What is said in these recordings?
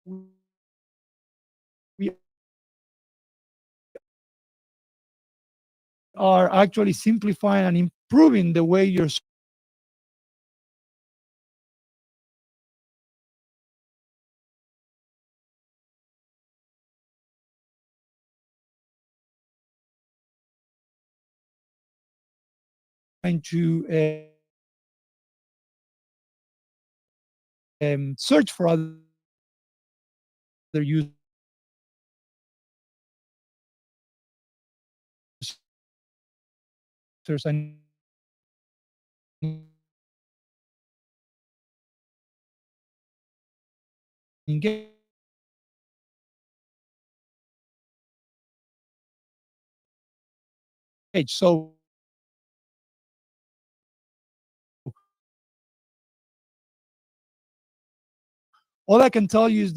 we are actually simplifying and improving the way you're trying to search for other users and engage. So all I can tell you is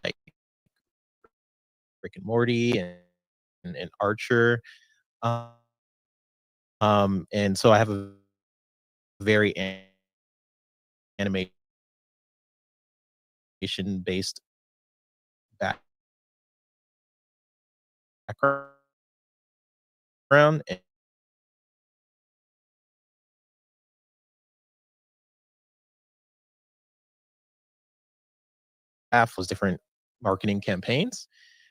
like Rick and Morty and Archer. And so I have a very animation based background, and half was different marketing campaigns,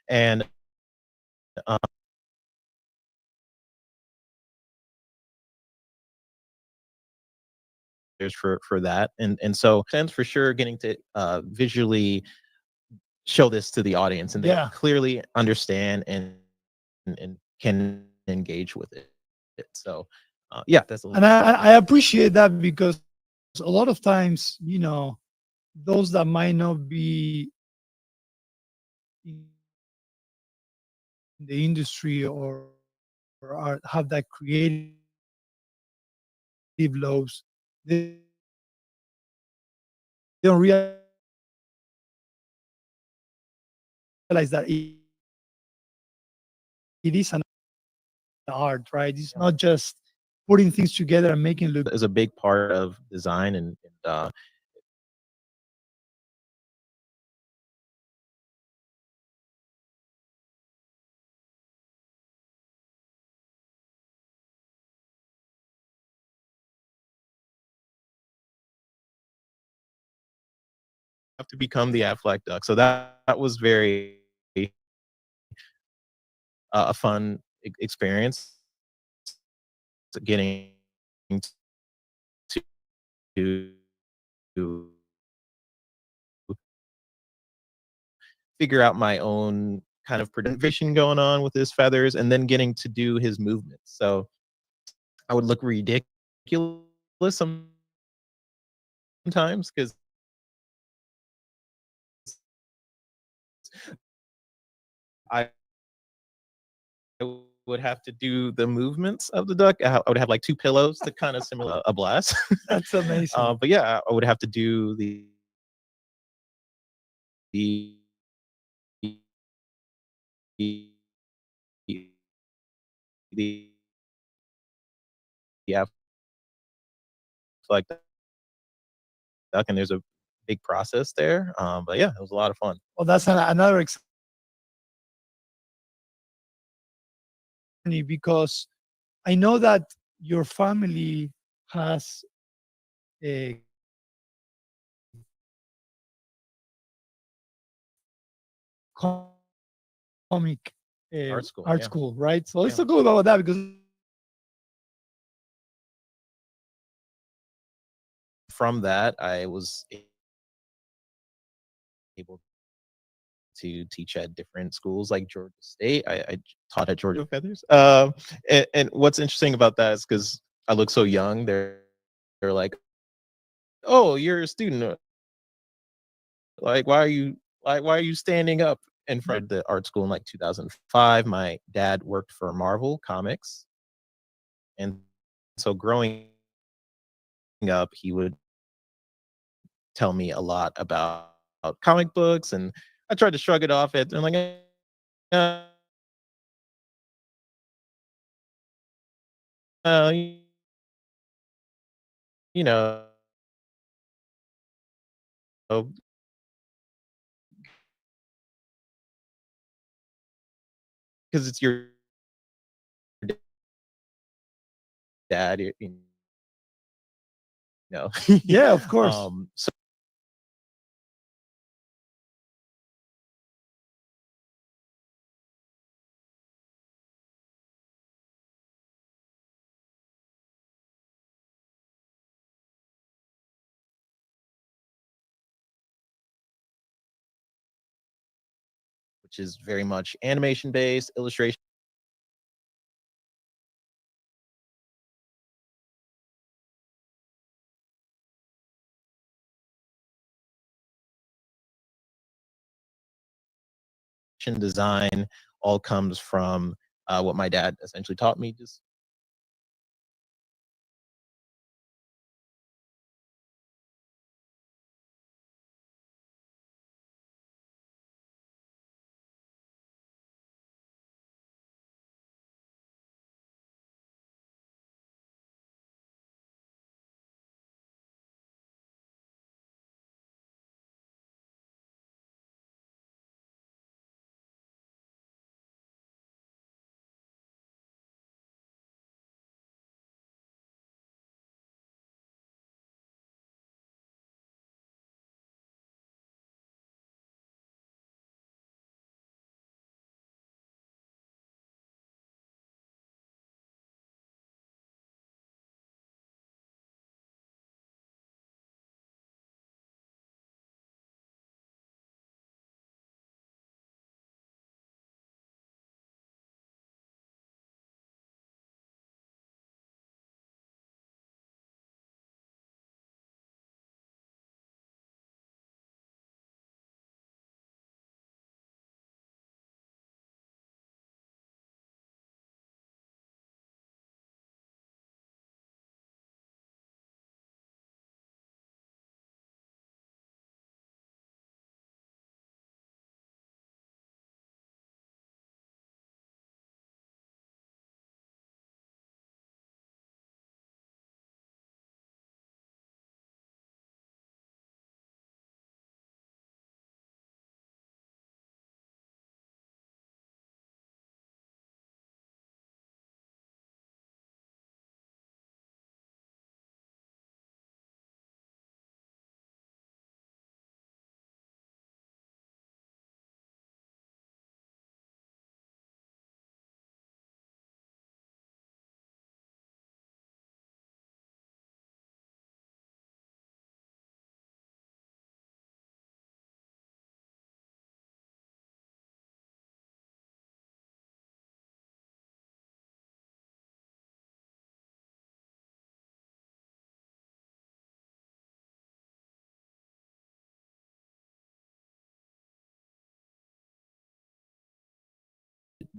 and um, there's for that, and so sense for sure getting to visually show this to the audience, and they Yeah. clearly understand and can engage with it. So, yeah, that's a And little I appreciate that because a lot of times, those that might not be in the industry or have that creative loaves, they don't realize that it is an art, right? It's not just putting things together and making it look. is a big part of design, and have to become the Aflac duck. So that was very a fun experience getting to figure out my own kind of vision going on with his feathers, and then getting to do his movements. So I would look ridiculous sometimes because I would have to do the movements of the duck. I would have like two pillows to kind of simulate a blast. That's amazing. But yeah, I would have to do the the the yeah, like duck, and there's a big process there. But yeah, it was a lot of fun. Well, that's another example because I know that your family has a comic Art school, art yeah, school, right? So let's yeah. talk a little about that because From that, I was able to teach at different schools like Georgia State. I taught at Georgia Feathers. And what's interesting about that is because I look so young, they're like, "Oh, you're a student. Like, why are you standing up in front of the art school in like 2005?" My dad worked for Marvel Comics, and so growing up, he would tell me a lot about comic books, and I tried to shrug it off at and like, uh, you know, because it's your dad, know. yeah, of course. So which is very much animation based, illustration design, all comes from what my dad essentially taught me. Just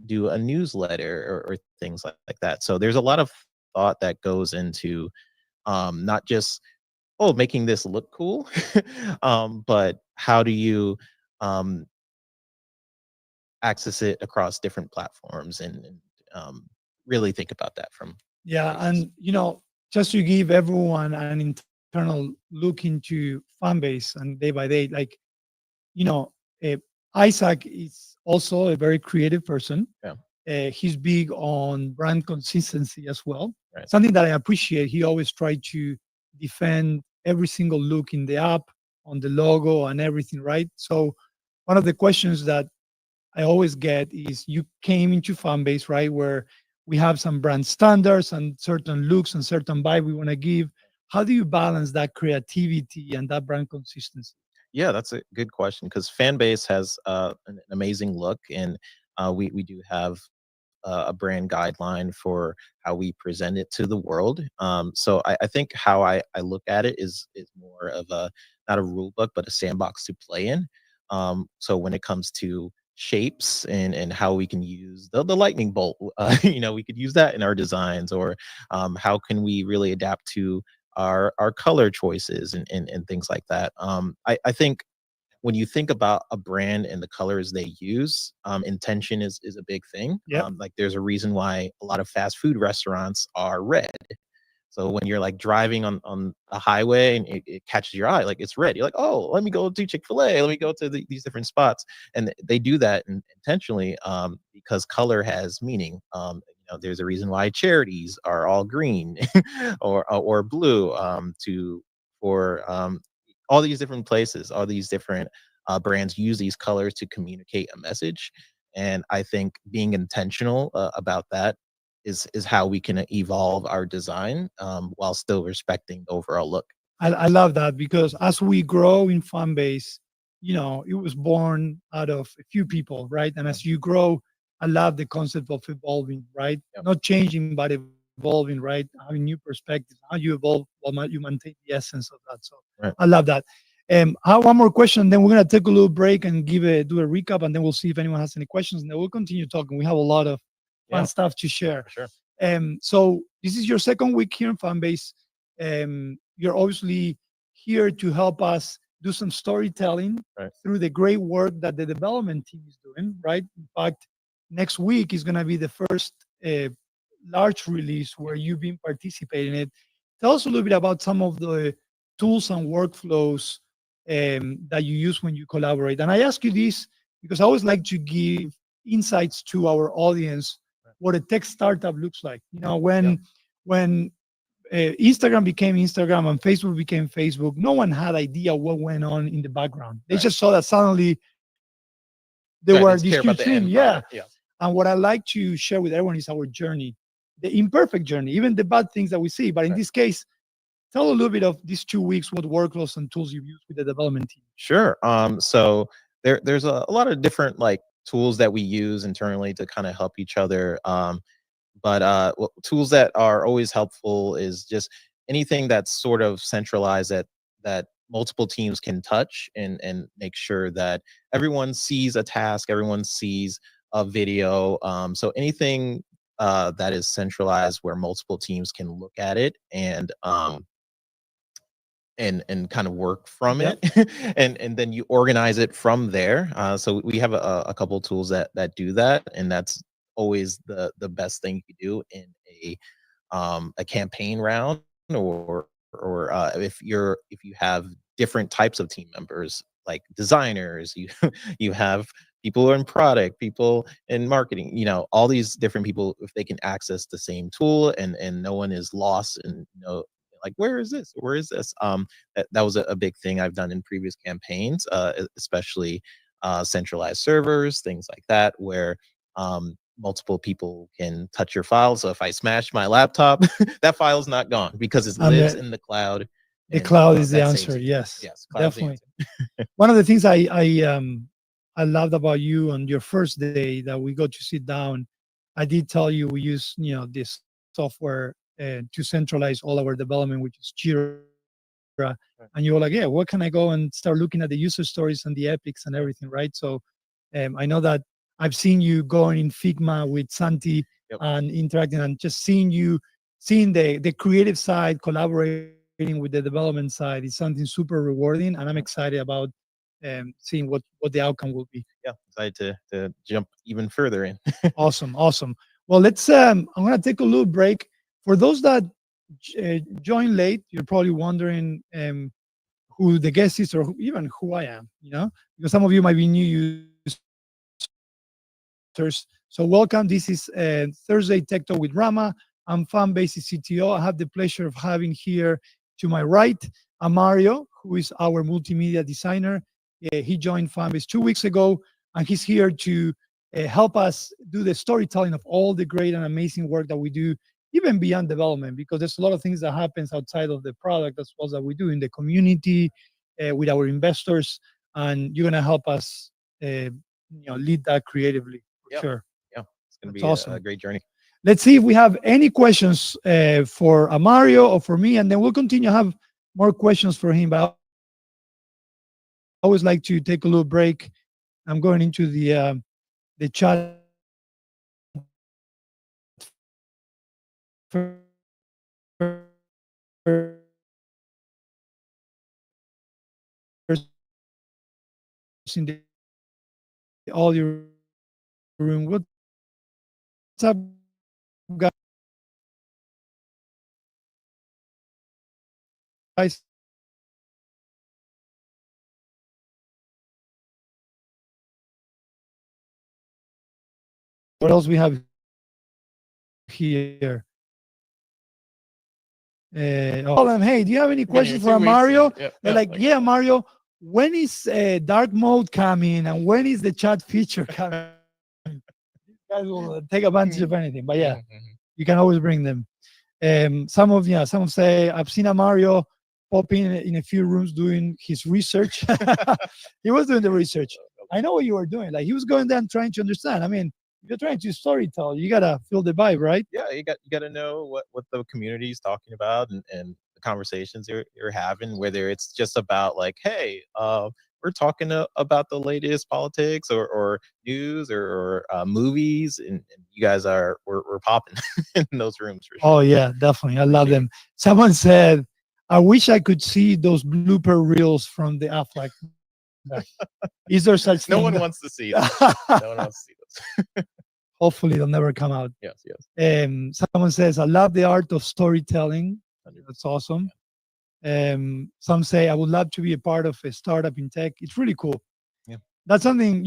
do a newsletter or things like that. So there's a lot of thought that goes into not just making this look cool, but how do you um, access it across different platforms and really think about that from Yeah, basis. and just to give everyone an internal look into fan base and day by day, like you know, uh, Isaac is also a very creative person. Yeah, He's big on brand consistency as well. right. Something that I appreciate. He always tried to defend every single look in the app, on the logo, and everything. Right. So one of the questions that I always get is you came into fan base, right, where we have some brand standards and certain looks and certain vibe we want to give. How do you balance that creativity and that brand consistency? Yeah, that's a good question because fan base has an amazing look, and we do have a brand guideline for how we present it to the world. So I think how I look at it is more of a not a rule book, but a sandbox to play in. So when it comes to shapes and how we can use the lightning bolt, we could use that in our designs, or how can we really adapt to our color choices and things like that. I think when you think about a brand and the colors they use, intention is a big thing. Yep. Like there's a reason why a lot of fast food restaurants are red. So when you're like driving on a highway and it catches your eye, like it's red. You're like, oh, let me go to Chick-fil-A. Let me go to these different spots. And they do that intentionally because color has meaning. There's a reason why charities are all green or blue for all these different places, all these different brands use these colors to communicate a message. And I think being intentional about that is how we can evolve our design while still respecting the overall look. I love that because as we grow in fan base, it was born out of a few people, right? And Yeah. as you grow, I love the concept of evolving, right? Yep. Not changing, but evolving, right? Having new perspectives. How you evolve while you maintain the essence of that. So Right. I love that. I have one more question, then we're gonna take a little break and do a recap, and then we'll see if anyone has any questions, and then we'll continue talking. We have a lot of fun Yeah, stuff to share. for sure. So this is your second week here in Fanbase. You're obviously here to help us do some storytelling Right. through the great work that the development team is doing, right? In fact, next week is going to be the first uh, large release where you've been participating in it. Tell us a little bit about some of the tools and workflows that you use when you collaborate. And I ask you this because I always like to give insights to our audience what a tech startup looks like. Yeah. When Instagram became Instagram and Facebook became Facebook, no one had idea what went on in the background. They Right. just saw that suddenly they Right. They were just this care about huge the thing. end Yeah. product. Yeah. And what I like to share with everyone is our journey, the imperfect journey, even the bad things that we see. But in Right. this case, tell a little bit of these 2 weeks, what workflows and tools you've used with the development team. Sure. So there's a lot of different like tools that we use internally to kind of help each other. But tools that are always helpful is just anything that's sort of centralized that multiple teams can touch and make sure that everyone sees a task, everyone sees a video. So anything that is centralized where multiple teams can look at it and kind of work from Yep. it and then you organize it from there. So we have a couple tools that do that, and that's always the best thing you could do in a campaign round, or if you have different types of team members like designers, you you have people in product, people in marketing, all these different people. If they can access the same tool and no one is lost and like where is this that was a big thing I've done in previous campaigns, especially centralized servers, things like that, where multiple people can touch your file. So if I smash my laptop, that file is not gone because it I lives mean, in the cloud, the and cloud is the that saves answer. you. Yes, Yes, cloud's the definitely. answer. One of the things I loved about you on your first day that we got to sit down, I did tell you we use this software to centralize all our development, which is Jira. And you were like, yeah, what can I go and start looking at the user stories and the epics and everything, right? So I know that I've seen you going in Figma with Santi Yep. and interacting, and just seeing the creative side, collaborating with the development side is something super rewarding, and I'm excited about seeing what the outcome will be. Yeah, excited to jump even further in. Awesome, awesome. Well, let's. I'm gonna take a little break. For those that join late, you're probably wondering who the guest is, or even who I am. Because some of you might be new users. So welcome. This is Thursday Tech Talk with Rama. I'm Fan Basis CTO. I have the pleasure of having here to my right Mario, who is our multimedia designer. He joined Fanbase 2 weeks ago, and he's here to help us do the storytelling of all the great and amazing work that we do, even beyond development, because there's a lot of things that happens outside of the product as well that we do in the community with our investors, and you're gonna help us, lead that creatively for Yep. sure. Yeah, it's gonna That's be a awesome. great journey. Let's see if we have any questions for Mario or for me, and then we'll continue to have more questions for him. But I always like to take a little break. I'm going into the chat first in the audio room. What's up, guys? What else we have here? Been here Hey, 2 weeks. do you have Yep, any yep. questions for Mario? They're like, yeah, Mario. When is dark mode coming, and when is the chat feature coming? These guys will take advantage of anything. But yeah, Mhm. you can always bring them. Some say I've seen a Mario pop in a few rooms doing his research. He was doing the research. I know what you were doing. Like he was going there and trying to understand. I mean, if you're trying to storytell, you gotta feel the vibe, right? Yeah, you got to know what the community is talking about, and the conversations you're having, whether it's just about like, hey, we're talking about the latest politics or news or movies, and you guys we're popping in those rooms for sure. Oh yeah, definitely. I love Appreciate it. them. Someone said, "I wish I could see those blooper reels from the Affleck back." Is there such thing? No one wants to see those. No one wants to see those. Hopefully, they'll never come out. Yes, yes. Someone says, "I love the art of storytelling." That's 100%. awesome. Some say, "I would love to be a part of a startup in tech." It's really cool. Yeah. That's something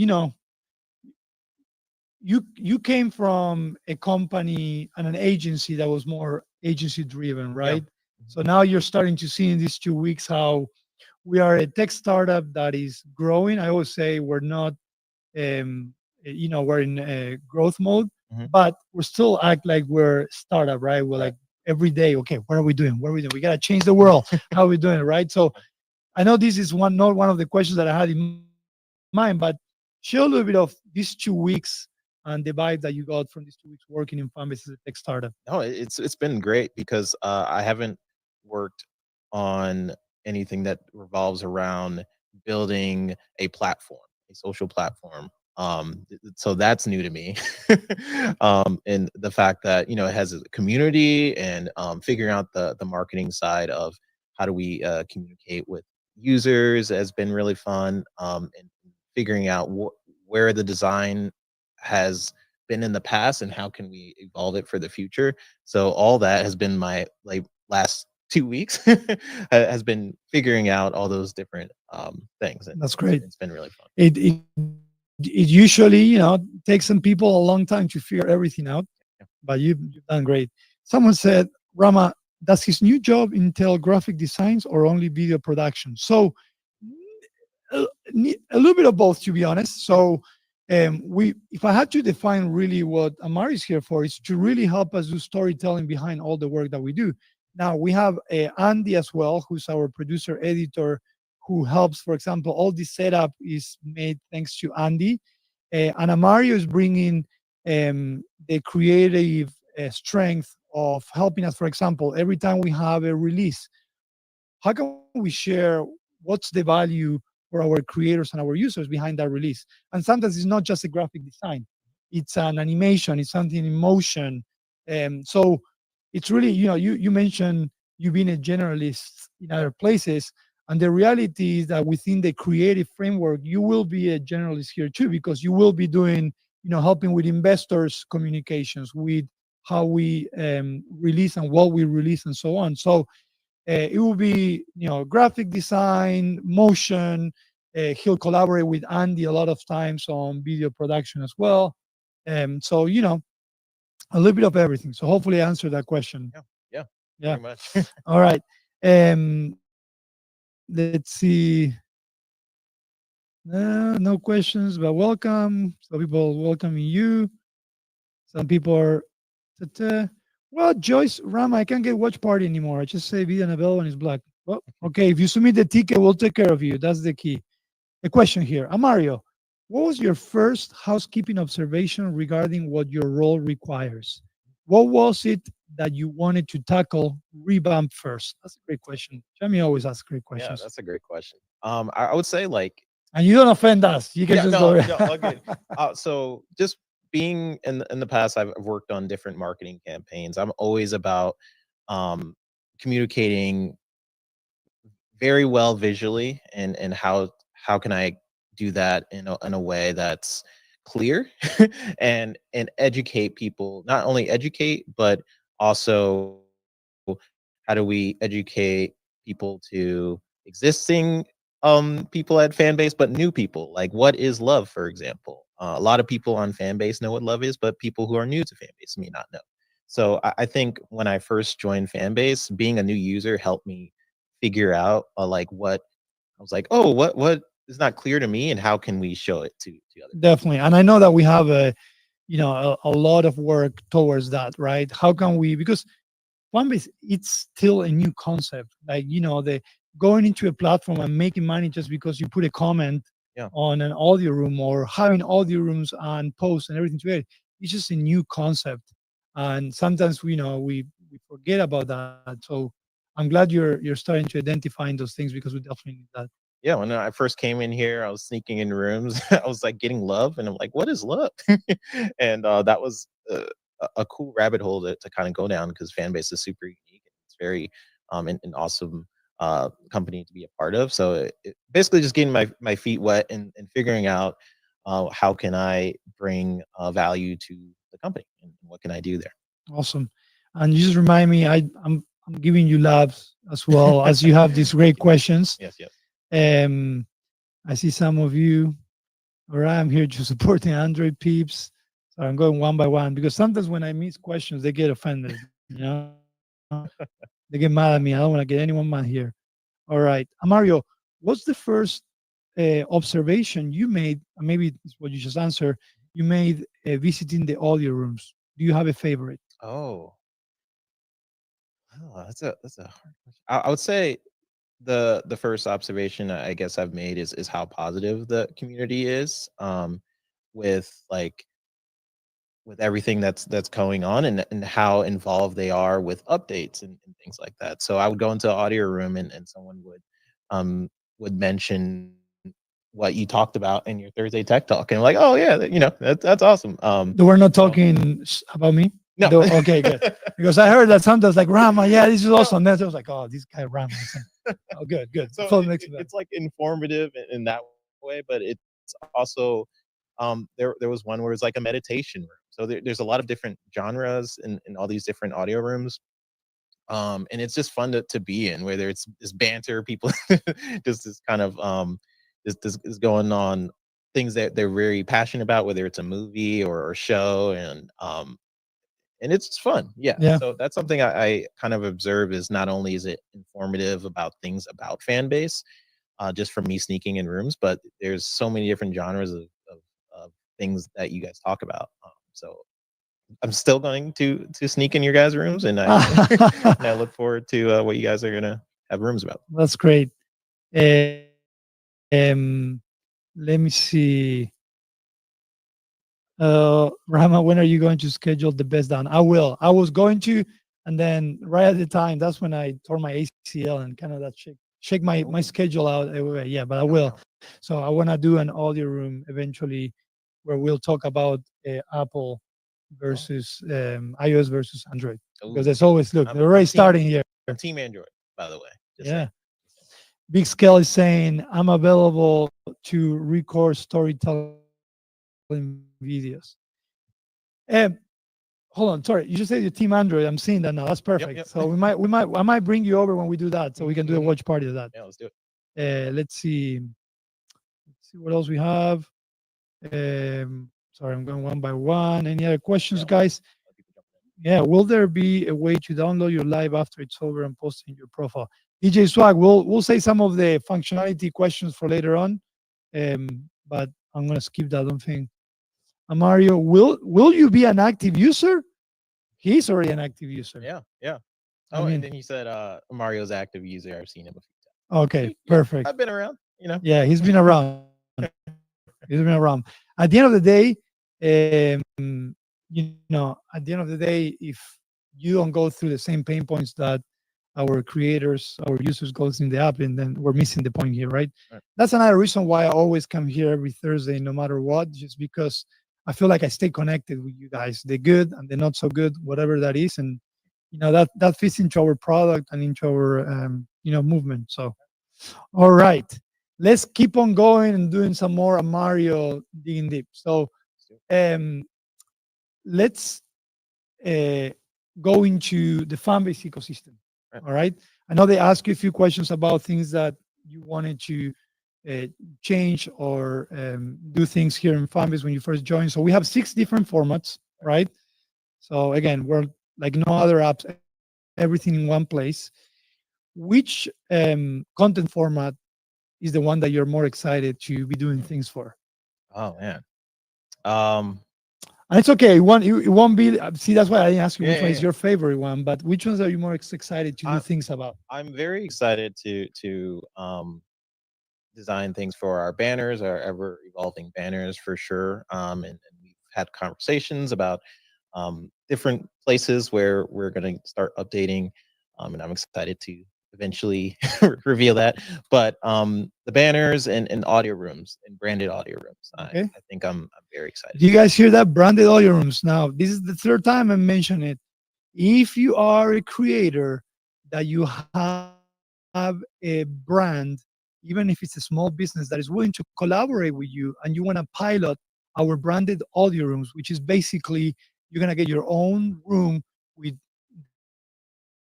you came from a company and an agency that was more agency driven, Yeah. right? So now you're starting to see in these 2 weeks how we are a tech startup that is growing. I always say we're not, we're in growth mode, Mhm. but we still act like we're startup, right? We're Right. like every day, okay, what are we doing? What are we doing? We gotta change the world. How are we doing, right? So I know this is not one of the questions that I had in mind, but share a little bit of these 2 weeks and the vibe that you got from these 2 weeks working in Fanbase as a tech startup. No, it's been great because I haven't worked on anything that revolves around building a platform, a social platform. So that's new to me, and the fact that it has a community and figuring out the marketing side of how do we communicate with users has been really fun, and figuring out where the design has been in the past and how can we evolve it for the future. So all that has been my like last 2 weeks has been figuring out all those different things, and That's it's, great. it's been really fun. It usually takes some people a long time to figure everything out, Yeah. but you've done great. Someone said, Rama, does his new job entail graphic designs or only video production? So a, a little bit of both, to be honest. So we if I had to define really what Amari is here for, is to really help us do storytelling behind all the work that we do. Now we have Andy as well, who's our producer editor, who helps. For example, all this setup is made thanks to Andy, and Amario is bringing the creative strength of helping us. For example, every time we have a release, how can we share what's the value for our creators and our users behind that release. And sometimes it's not just a graphic design; it's an animation, it's something in motion. So it's really, you mentioned you being a generalist in other places, and the reality is that within the creative framework, you will be a generalist here too, because you will be doing, helping with investors communications, with how we release and what we release and so on. So it will be, graphic design, motion. He'll collaborate with Andy a lot of times on video production as well. So, a little bit of everything. So hopefully I answered that question. Yeah, yeah, Yeah. very much. All right. Let's see. No questions, but welcome. Some people welcoming you. Some people are. Ta-ta. Well, Joyce, Rama, I can't get watch party anymore. I just say Vida Annabelle and it's black. Well, okay. If you submit the ticket, we'll take care of you. That's the key. A question here. Mario, what was your first housekeeping observation regarding what your role requires? What was it that you wanted to tackle, revamp first? That's a great question. Jamie always asks great Yeah, questions. that's a great question. I would say like And you don't offend us. You can yeah, just no, go. no, all good. So just being in the past, I've worked on different marketing campaigns. I'm always about um, communicating very well visually, and how can I do that in a way that's clear and educate people. Not only educate, but also how do we educate people to existing people at fan base, but new people, like what is love, for example. A lot of people on fan base know what love is, but people who are new to fan base may not know. So I think when I first joined fan base, being a new user helped me figure out like what I was like, oh, what is not clear to me, and how can we show it to other people. Definitely. And I know that we have a lot of work towards that, right? How can we, because Coinbase, it's still a new concept. Like, the going into a platform and making money just because you put a comment Yeah. on an audio room, or having audio rooms and posts and everything together. It's just a new concept. And sometimes we forget about that. So I'm glad you're starting to identify those things, because we definitely need that. Yeah, when I first came in here, I was sneaking in rooms. I was like getting love, and I'm like, "What is love?" And that was a cool rabbit hole to kind of go down, because Fanbase is super unique. It's very an awesome company to be a part of. So basically, just getting my feet wet, and figuring out how can I bring value to the company, and what can I do Awesome. And you just remind me, I'm giving you labs as well, as you there. have these great questions. Yes, yes. Um, I see some of you. All right, I'm here to support the Android peeps. So I'm going one by one, because sometimes when I miss questions, they get offended. They get mad at me. I don't want to get anyone mad here. All right, Mario, what's the first observation you made? And maybe it's what you just answered. You made visiting the audio rooms. Do you have a favorite? Oh, that's a hard question. I would say the first observation I guess I've made is how positive the community is, with like with everything that's going on, and how involved they are with updates, and things like that. So I would go into an audio room, and someone would mention what you talked about in your Thursday tech talk, and I'm like, oh yeah, that's awesome. They were not So talking about me. no. Though, okay, good. Because I heard that sometimes like Rama, yeah, this is No. awesome. Then I was like, oh, this guy Rama. Oh, good, good. So Full mix of that. it's like informative in that way, but it's also there was one where it's like a meditation room. So there's a lot of different genres in all these different audio rooms. And it's just fun to be in, whether it's this banter, people just this kind of this is going on, things that they're very passionate about, whether it's a movie or a show, and it's fun. Yeah. Yeah. So that's something I kind of observe, is not only is it informative about things about fan base, just from me sneaking in rooms, but there's so many different genres of things that you guys talk about. So I'm still going to sneak in your guys' rooms, and I and I look forward to what you guys are gonna have rooms about. That's great. Let me see. Rama, when are you going to schedule the best down? I will. I was going to, and then right at the time, that's when I tore my ACL and kind of that shake my Oh, schedule out. Yeah, but I no, will. no. So I want to do an audio room eventually where we'll talk about Apple Oh, versus iOS versus Android, because ooh, there's always, look, they're I'm already starting here. I'm team Android, by the way. Just saying. Yeah. Big Scale is saying, I'm available to record storytelling videos. Um, hold on, sorry. You just said your team Android. I'm seeing that now. That's perfect. Yep, So yep. I might bring you over when we do that, so we can do a Hmm. watch party of that. Yeah, let's do it. Let's see. Let's see what else we have. Sorry, I'm going one by one. Any other Yeah, questions, a lot guys? of people jumping in. Yeah. Will there be a way to download your live after it's over and post in your profile? DJ Swag, we'll say some of the functionality questions for later on. But I'm gonna skip that. I don't think. Mario, will you be an active user? He's already an active user. Yeah, yeah. I Oh, and mean, then you said Mario's active user. I've seen him a few times. okay, See, yeah, perfect. I've been around. You know. Yeah, he's been around. He's been around. At the end of the day, at the end of the day, if you don't go through the same pain points that our creators, our users goes in the app, and then we're missing the point here, right? Right. That's another reason why I always come here every Thursday, no matter what, just because I feel like I stay connected with you guys, the good and the not so good, whatever that is, and that fits into our product and into our movement. So, all right, let's keep on going and doing some more Mario digging deep. So, Let's do it. um, let's uh, go into the fan base ecosystem. Right. All right. I know they ask you a few questions about things that you wanted to uh, change or do things here in Fanbase when you first joined. So we have 6 different formats, right? So again, we're like no other apps, everything in one place. Which content format is the one that you're more excited to be doing things for? Oh man. Um. And it's okay. It won't be. See, that's why I didn't ask you Yeah, which yeah, one is yeah. your favorite one, but which ones are you more excited to do I, things about? I'm very excited to design things for our banners, our ever evolving banners for sure. And we've had conversations about different places where we're going to start updating. And I'm excited to eventually reveal that. But the banners and audio rooms and branded audio rooms, Okay. I think I'm very excited. Do you guys hear that? Branded audio rooms. Now, this is the third time I mention it. If you are a creator that you have a brand, even if it's a small business that is willing to collaborate with you and you want to pilot our branded audio rooms, which is basically you're going to get your own room with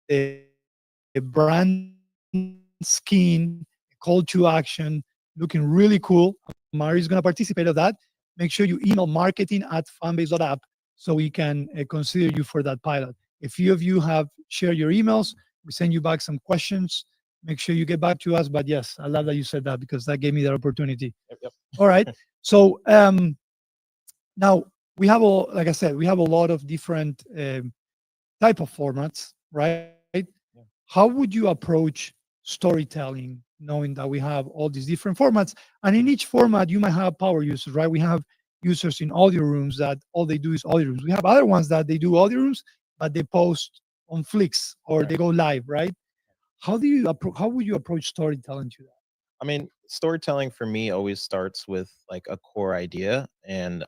the brand skin, call to action, looking really cool. Mari's going to participate of that. Make sure you email marketing at fanbase.app so we can consider you for that pilot. A few of you have shared your emails. We send you back some questions. Make sure you get back to us. But yes, I love that you said that because that gave me that opportunity. Yep, yep. All right. So now we have like I said, we have a lot of different type of formats, right? Yeah. How would you approach storytelling, knowing that we have all these different formats, and in each format you might have power users, right? We have users in audio rooms that all they do is audio rooms. We have other ones that they do audio rooms, but they post on Flicks or Right. they go live, right? How would you approach storytelling to that? I mean, storytelling for me always starts with like a core idea and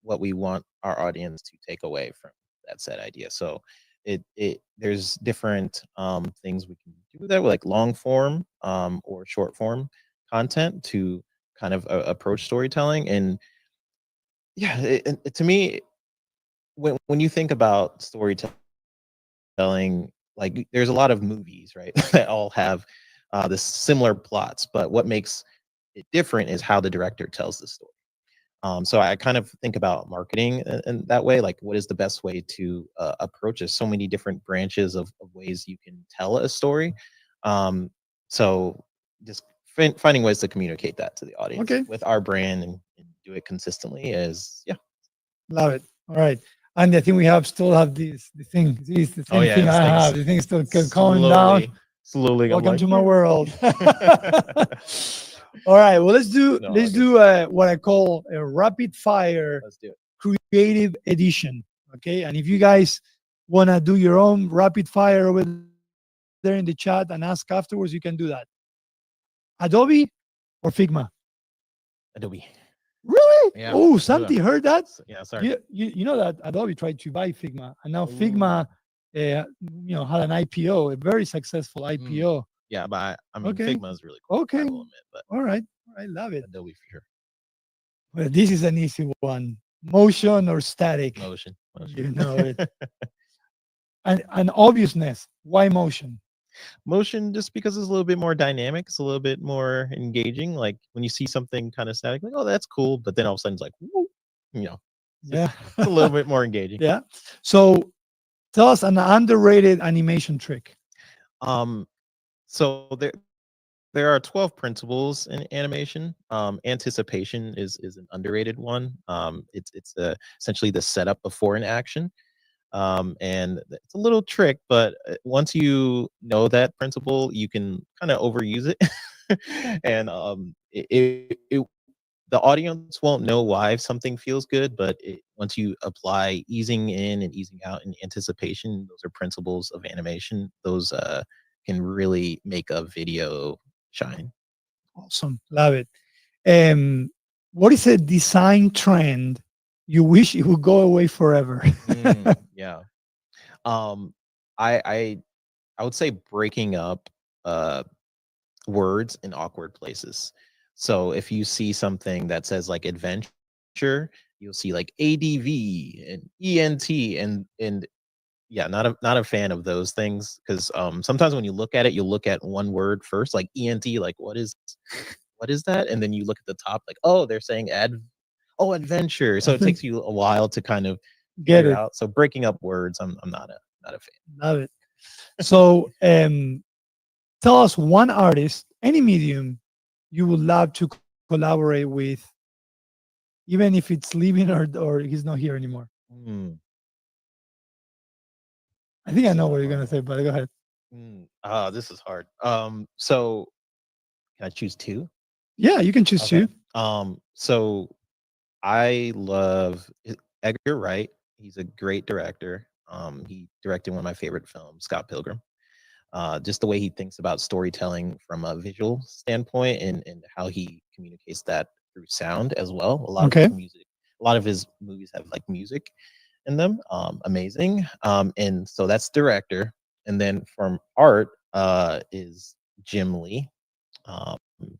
what we want our audience to take away from that said idea. So it there's different things we can do there, like long form or short form content to kind of approach storytelling. And yeah, to me, when you think about storytelling, like there's a lot of movies, right, that all have the similar plots, but what makes it different is how the director tells the story. So I kind of think about marketing in that way. Like, what is the best way to approach it? So many different branches of ways you can tell a story. Um, so just finding ways to communicate that to the audience Okay, with our brand and do it consistently is yeah. love it. All right. And I think we have still have the thing. This is the Oh same yeah, thing this I thing's have. The thing is still calling down. slowly. I'm Welcome like, to my world. All right. Well, no, let's all good. do what I call a rapid fire Let's do it. creative edition. Okay. And if you guys want to do your own rapid fire over there in the chat and ask afterwards, you can do that. Adobe or Figma? Adobe. Really? Yeah. Oh, Ugh. Santi, heard that? Yeah. Sorry. You know that Adobe tried to buy Figma, and now Ooh. Figma, had an IPO, a very successful Mm. IPO. Yeah, but I mean, Okay, Figma is really cool. I okay, will admit, but all right, love it. Adobe for sure. Well, this is an easy one: motion or static. Motion. Motion. You know it, and obviousness. Why motion? Motion, just because it's a little bit more dynamic, it's a little bit more engaging. Like when you see something kind of static, like, oh, that's cool, but then all of a sudden it's like, whoop, you know, Yeah, it's a little bit more engaging. yeah. So tell us an underrated animation trick. Um, so there are 12 principles in animation. Anticipation is an underrated one. It's essentially the setup before an action. And it's a little trick, but once you know that principle, you can kind of overuse it, and the audience won't know why something feels good, but once you apply easing in and easing out and anticipation, those are principles of animation. Those can really make a video shine. Awesome, love it. Um, what is a design trend you wish it would go away forever? Yeah. Um, I I would say breaking up uh words in awkward places. So if you see something that says like adventure, you'll see like ADV and ENT and yeah, not a fan of those things because sometimes when you look at it, you'll look at one word first, like ENT, like what is that? And then you look at the top, like, oh, they're saying adventure. I So it think takes you a while to kind of get figure it, out. So breaking up words, I'm not a fan. love it. So, tell us one artist, any medium, you would love to collaborate with, even if it's leaving or he's not here anymore. Hmm, I think I this is know a what you're hard gonna one. say, but go ahead. This is hard. So can I choose two? Yeah, you can choose Okay. two. So I love Edgar Wright. He's a great director. He directed one of my favorite films, Scott Pilgrim. Just the way he thinks about storytelling from a visual standpoint and how he communicates that through sound as well. Okay. A lot of his movies have like music in them. Amazing. And so that's director. And then from art is Jim Lee.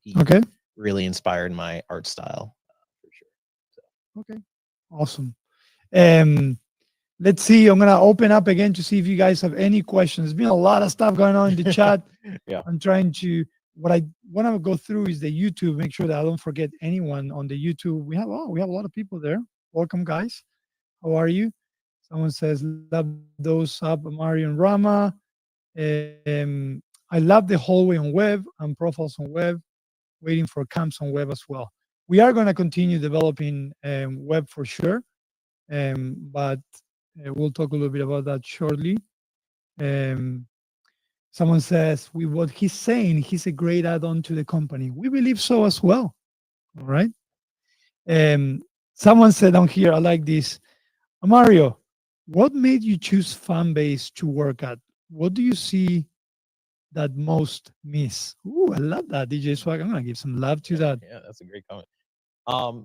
He Okay. really inspired my art style for sure. Okay. Awesome. Um, let's see. I'm gonna open up again to see if you guys have any questions. There's been a lot of stuff going on in the So chat. yeah. I'm trying to what I want to go through is the YouTube. Make sure that I don't forget anyone on the YouTube. We have a lot of people there. Welcome, guys. How are you? Someone says love those up, Mario and Rama. Um, I love the hallway on web and profiles on web. Waiting for camps on web as well. We are going to continue developing web for sure, but we'll talk a little bit about that shortly. Um, Someone says, with what he's saying, he's a great add-on to the company. We believe so as well. All right. Um, Someone said on here, I like this. Mario, what made you choose fan base to work at? What do you see that most miss? Ooh, I love that, DJ Swag. I'm gonna give some love to that. Yeah, that's a great comment.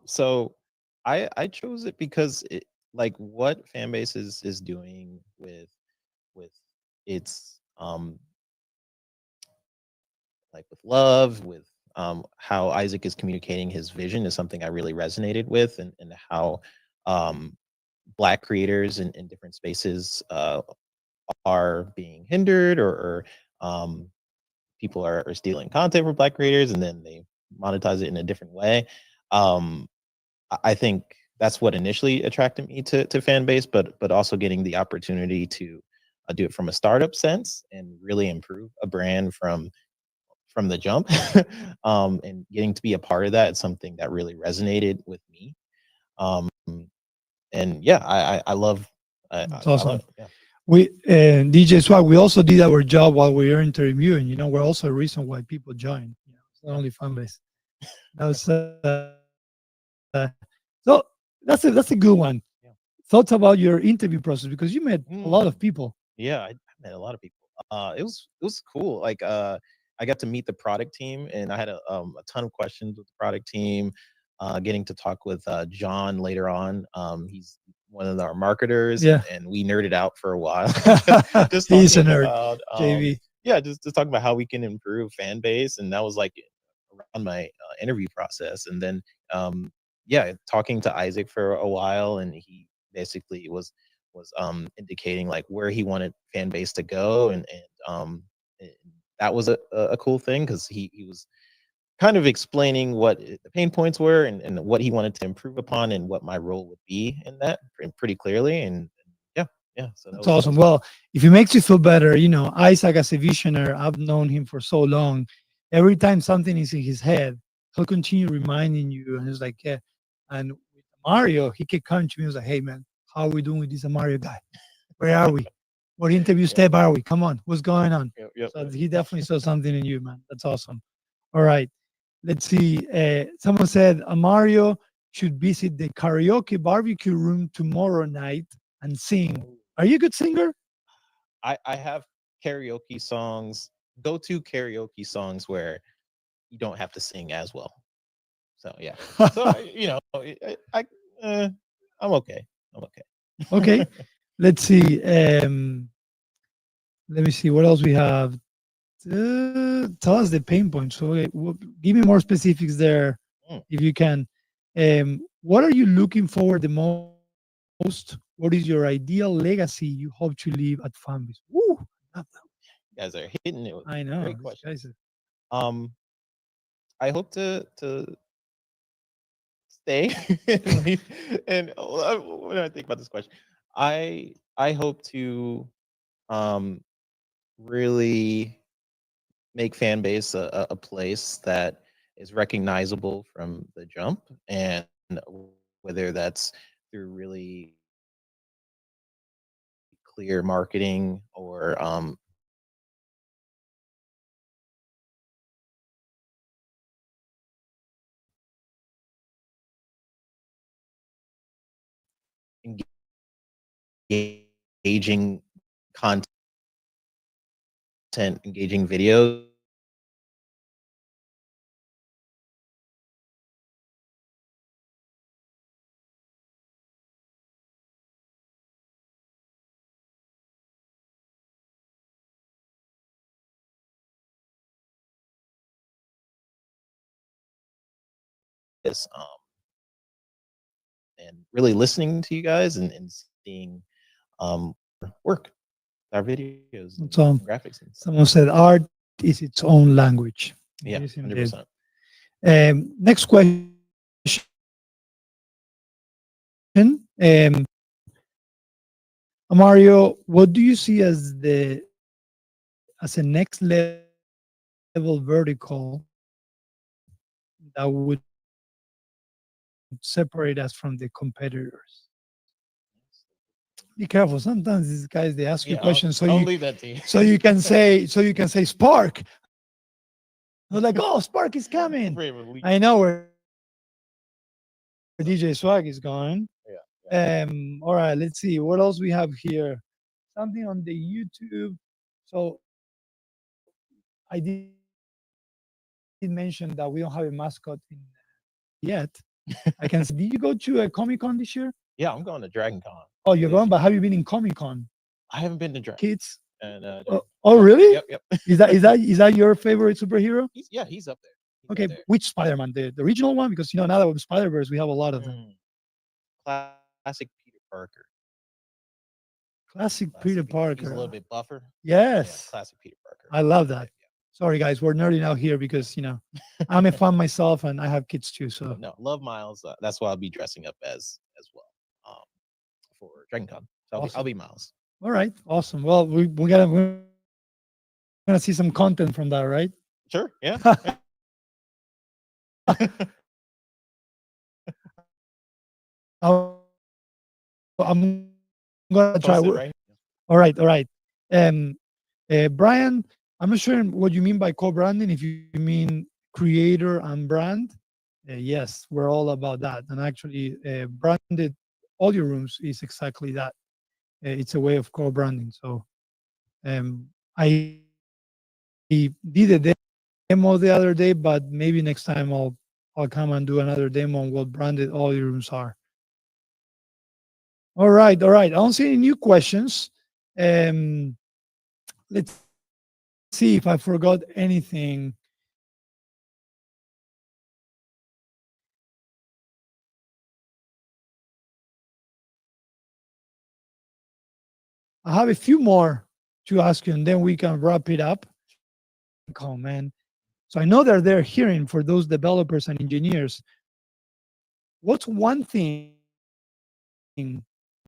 So I chose it because it like what fan base is doing with its like with love, with how Isaac is communicating his vision is something I really resonated with, and how um black creators in different spaces are being hindered or people are stealing content from black creators and then they monetize it in a different way. Um, I think that's what initially attracted me to fan base, but also getting the opportunity to do it from a startup sense and really improve a brand from the jump, and getting to be a part of that is something that really resonated with me. Um, and yeah, I love It's I love awesome. it. Yeah. We DJ Swag, we also did our job while we were interviewing. We're also a reason why people join. It's not Yeah. only fan base. So that's a good one. Thoughts about your interview process because you met a lot of people. Yeah. Yeah, I met a lot of people. It was cool. Like I got to meet the product team, and I had a ton of questions with the product team. getting to talk with John later on. He's one of our marketers, Yeah. and we nerded out for a while, just He's a talking nerd, about JV. yeah, just talking about how we can improve fan base, and that was like around my interview process, and then yeah, talking to Isaac for a while, and he basically was indicating like where he wanted fan base to go, and that was a cool thing because he was kind of explaining what the pain points were and what he wanted to improve upon and what my role would be in that pretty clearly. And yeah, yeah. So That's that awesome. was cool. Well, if it makes you feel better, Isaac as a visionary, I've known him for so long. Every time something is in his head, he'll continue reminding you. And it's like, yeah. And with Mario, he kept coming to me and was like, hey, man, how are we doing with this Mario guy? Where are we? What interview Yeah, step are we? Come on, what's going on? So yep. he definitely saw something in you, man. That's awesome. All right. Let's see. Someone said Mario should visit the karaoke barbecue room tomorrow night and sing. Are you a good singer? I have karaoke songs, go to karaoke songs where you don't have to sing as well. So yeah. So uh, I'm okay. I'm Okay. okay. Let's see. Let me see what else we have. Tell us the pain points. So, okay, give me more specifics there, Mm. if you can. What are you looking forward the most? What is your ideal legacy you hope to leave at Fanbase? Woo! Love that. You guys are hitting it with I know great this guy's questions. Um, I hope to stay and leave. And when I think about this question, I hope to um really make fan base a place that is recognizable from the jump, and whether that's through really clear marketing or engaging content, engaging videos, and really listening to you guys and seeing work, our videos so and graphics and stuff. someone said art is its own language. It is Yeah, indeed. 100%. Next question. Mario, what do you see as a next level vertical that would separate us from the competitors? Be careful. Sometimes these guys they ask you questions Yeah, I'll leave that to you. so you can say Spark. They're like, oh, Spark is coming. Afraid of a leak. I know where DJ Swag is going. Yeah, All right, let's see what else we have here. Something on the YouTube. So I did mention that we don't have a mascot yet. I can see. Did you go to a Comic Con this year? yeah. I'm going to Dragon Con Oh, you're going, this but year. have you been in Comic Con, I haven't been to Dragon. kids? And Oh, yep, really? yep, yep. Is that your favorite superhero? Yeah, he's up there. He's up Okay, there. which Spider-Man? The original one? Because now that with Spider-Verse, we have a lot of them. Mm, classic Peter Parker. Classic Peter Classic. He's a little Parker. bit buffer. Yeah, Yes, classic Peter Parker. I love Yeah, that. Sorry, guys, we're nerding out here because I'm a fan myself and I have kids too. yeah. So No, love Miles. That's why I'll be dressing up as well um, for Dragon Con. So I'll awesome. be Miles. All right, awesome. Well, we're gonna see some content from that, right? Sure. Yeah. I'm gonna try. All right, all Post it right. right. Brian, I'm not sure what you mean by co-branding. If you mean creator and brand, yes, we're all about that. And actually, branded audio rooms is exactly that. It's a way of co-branding. So I did a demo the other day, but maybe next time I'll I'll come and do another demo on what branded all your rooms are. All right, all right. I don't see any new questions. Let's see if I forgot anything. I have a few more to ask you, and then we can wrap it up. Oh man. So I know that they're hearing for those developers and engineers. What's one thing